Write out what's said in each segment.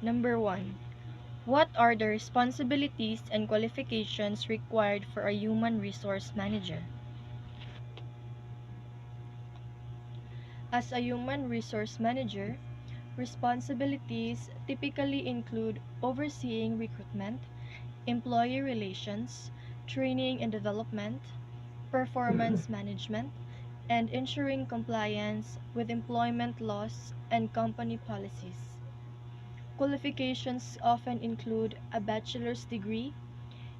Number 1. What are the responsibilities and qualifications required for a human resource manager? As a human resource manager, responsibilities typically include overseeing recruitment, employee relations, training and development, performance management, and ensuring compliance with employment laws and company policies. Qualifications often include a bachelor's degree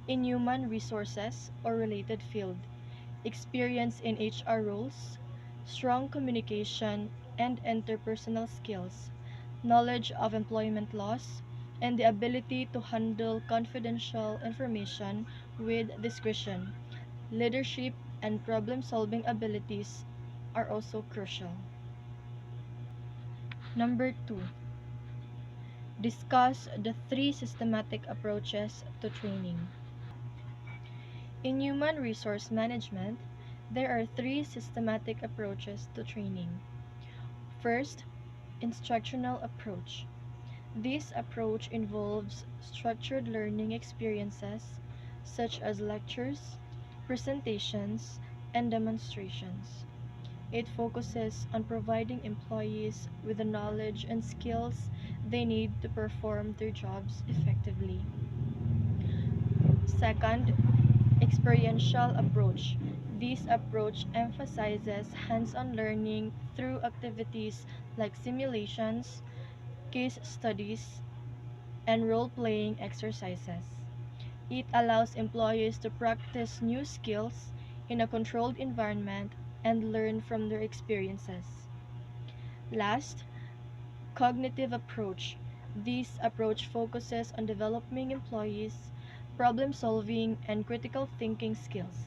in human resources or related field, experience in HR roles, strong communication and interpersonal skills, knowledge of employment laws, and the ability to handle confidential information with discretion. Leadership and problem-solving abilities are also crucial. Number 2. Discuss the three systematic approaches to training. In human resource management, there are three systematic approaches to training. First, instructional approach. This approach involves structured learning experiences such as lectures, presentations, and demonstrations. It focuses on providing employees with the knowledge and skills they need to perform their jobs effectively. Second, experiential approach. This approach emphasizes hands-on learning through activities like simulations, case studies, and role-playing exercises. It allows employees to practice new skills in a controlled environment and learn from their experiences. Last, cognitive approach. This approach focuses on developing employees' problem-solving and critical thinking skills.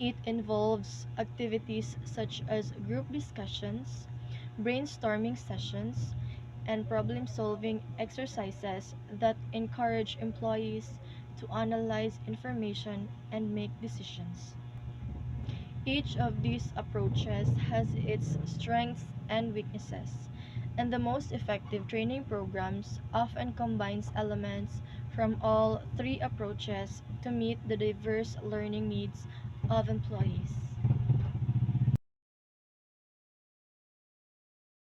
It involves activities such as group discussions, brainstorming sessions, and problem-solving exercises that encourage employees to analyze information and make decisions. Each of these approaches has its strengths and weaknesses, and the most effective training programs often combines elements from all three approaches to meet the diverse learning needs of employees.